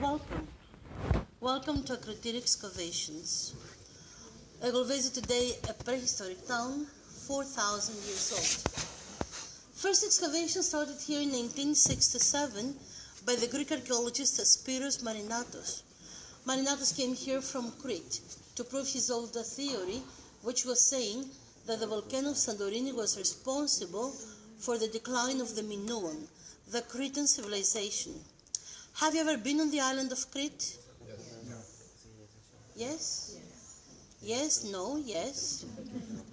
Welcome. Welcome to Akrotiri excavations. I will visit today a prehistoric town, 4,000 years old. First excavation started here in 1967 by the Greek archaeologist Spiros Marinatos. Marinatos came here from Crete to prove his older theory, which was saying that the volcano of Santorini was responsible for the decline of the Minoan, the Cretan civilization. Have you ever been on the island of Crete? Yes? Yes, no, yes?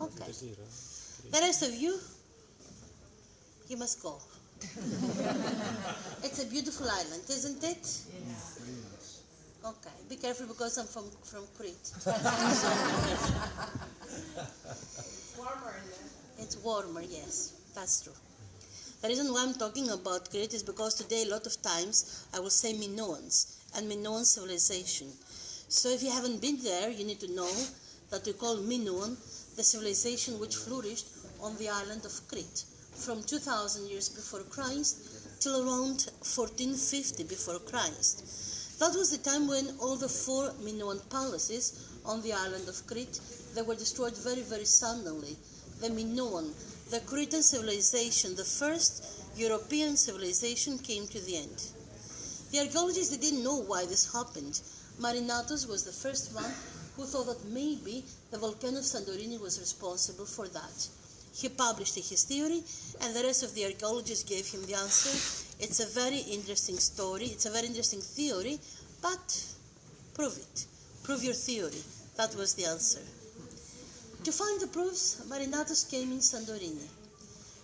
Okay. The rest of you? You must go. It's a beautiful island, isn't it? Okay, be careful because I'm from Crete. It's warmer, yes, that's true. The reason why I'm talking about Crete is because today a lot of times I will say Minoans and Minoan civilization. So if you haven't been there, you need to know that we call Minoan the civilization which flourished on the island of Crete from 2000 years before Christ till around 1450 before Christ. That was the time when all the 4 Minoan palaces on the island of Crete, they were destroyed very, very suddenly. The Minoan, the Cretan civilization, the first European civilization, came to the end. The archaeologists, they didn't know why this happened. Marinatos was the first one who thought that maybe the volcano of Santorini was responsible for that. He published his theory, and the rest of the archaeologists gave him the answer. It's a very interesting story, it's a very interesting theory, but prove it. Prove your theory. That was the answer. To find the proofs, Marinatos came in Santorini.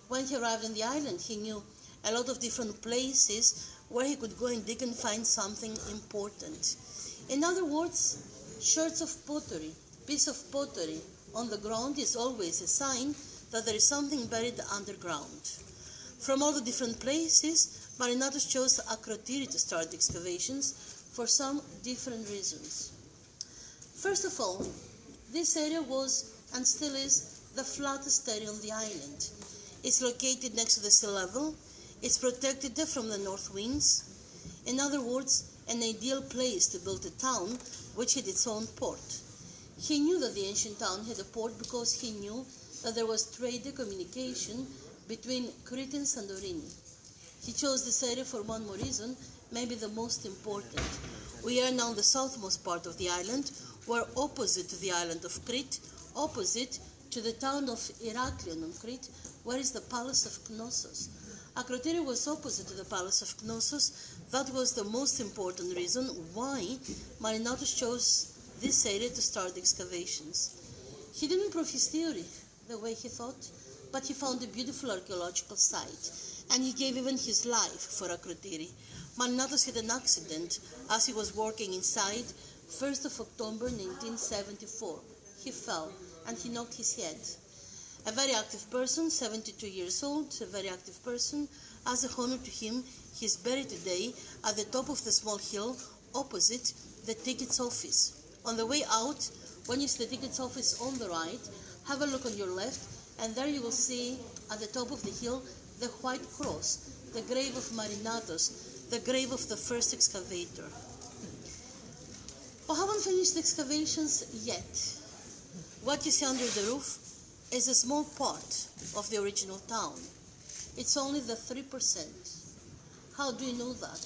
When he arrived on the island, he knew a lot of different places where he could go and dig and find something important. In other words, shards of pottery, piece of pottery on the ground is always a sign that there is something buried underground. From all the different places, Marinatos chose Akrotiri to start excavations for some different reasons. First of all, this area was and still is the flattest area on the island. It's located next to the sea level. It's protected from the north winds. In other words, an ideal place to build a town which had its own port. He knew that the ancient town had a port because he knew that there was trade and communication between Crete and Santorini. He chose this area for one more reason, maybe the most important. We are now in the southmost part of the island. We're opposite to the island of Crete, opposite to the town of Heraklion on Crete, where is the palace of Knossos. Akrotiri was opposite to the palace of Knossos. That was the most important reason why Marinatos chose this area to start excavations. He didn't prove his theory the way he thought, but he found a beautiful archaeological site, and he gave even his life for Akrotiri. Marinatos had an accident as he was working inside, 1st of October 1974. He fell and he knocked his head. A very active person, 72 years old, a very active person. As a honor to him, he is buried today at the top of the small hill opposite the tickets office. On the way out, when you see the tickets office on the right, have a look on your left, and there you will see at the top of the hill the white cross, the grave of Marinatos, the grave of the first excavator. We haven't finished the excavations yet. What you see under the roof is a small part of the original town. It's only the 3%. How do you know that?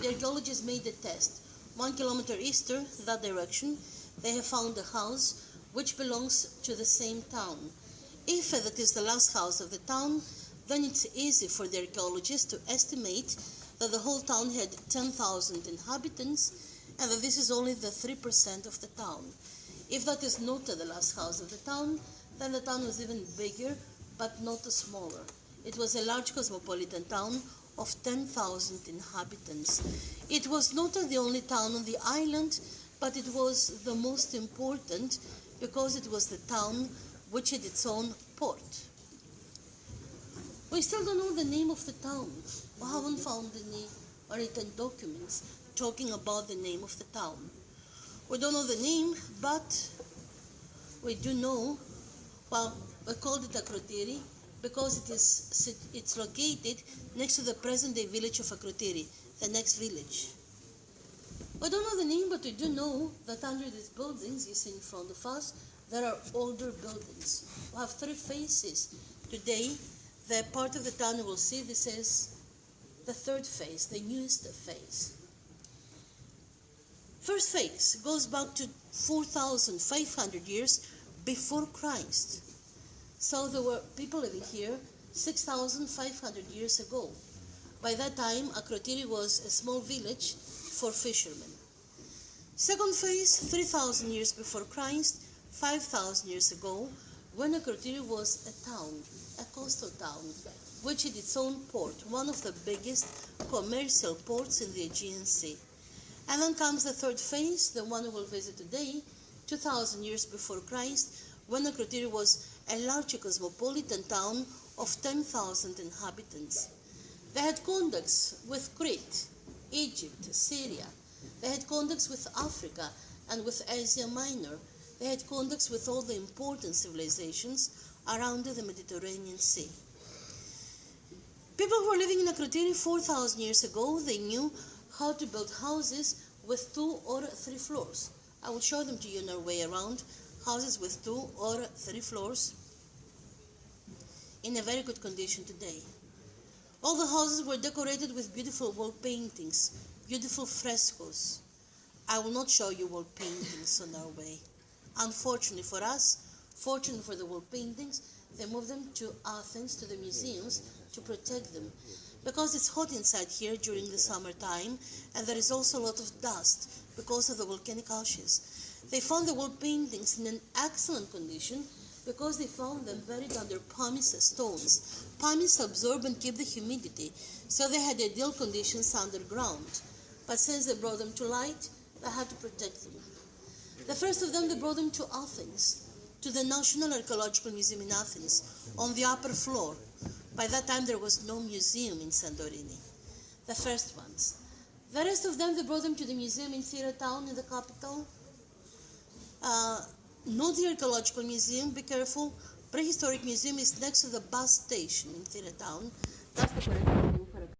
The archaeologists made a test. 1 kilometer eastern, that direction, they have found a house which belongs to the same town. If that is the last house of the town, then it's easy for the archaeologists to estimate that the whole town had 10,000 inhabitants and that this is only the 3% of the town. If that is not the last house of the town, then the town was even bigger, but not smaller. It was a large cosmopolitan town of 10,000 inhabitants. It was not the only town on the island, but it was the most important because it was the town which had its own port. We still don't know the name of the town. We haven't found any written documents talking about the name of the town. We don't know the name, but we do know, well, we called it Akrotiri because it's located next to the present-day village of Akrotiri, the next village. I don't know the name, but we do know that under these buildings you see in front of us, there are older buildings. We have three phases. Today, the part of the town you will see, this is the third phase, the newest phase. First phase goes back to 4,500 years before Christ. So there were people living here 6,500 years ago. By that time, Akrotiri was a small village for fishermen. Second phase, 3,000 years before Christ, 5,000 years ago, when Akrotiri was a town, a coastal town, which had its own port, one of the biggest commercial ports in the Aegean Sea. And then comes the third phase, the one we will visit today, 2,000 years before Christ, when Akrotiri was a large cosmopolitan town of 10,000 inhabitants. They had contacts with Crete, Egypt, Syria. They had contacts with Africa and with Asia Minor. They had contacts with all the important civilizations around the Mediterranean Sea. People who were living in Akrotiri 4,000 years ago, they knew how to build houses with 2 or 3 floors. I will show them to you on our way around. Houses with 2 or 3 floors in a very good condition today. All the houses were decorated with beautiful wall paintings, beautiful frescoes. I will not show you wall paintings on our way. Unfortunately for us, fortunately for the wall paintings, they moved them to Athens, to the museums, to protect them. Because it's hot inside here during the summertime, and there is also a lot of dust because of the volcanic ashes. They found the wall paintings in an excellent condition because they found them buried under pumice stones. Pumice absorb and keep the humidity, so they had ideal conditions underground. But since they brought them to light, they had to protect them. The first of them, they brought them to Athens, to the National Archaeological Museum in Athens, on the upper floor. By that time, there was no museum in Santorini. The first ones. The rest of them, they brought them to the museum in Thera town, in the capital. Not the archaeological museum, be careful. Prehistoric museum is next to the bus station in Thera town. That's the correct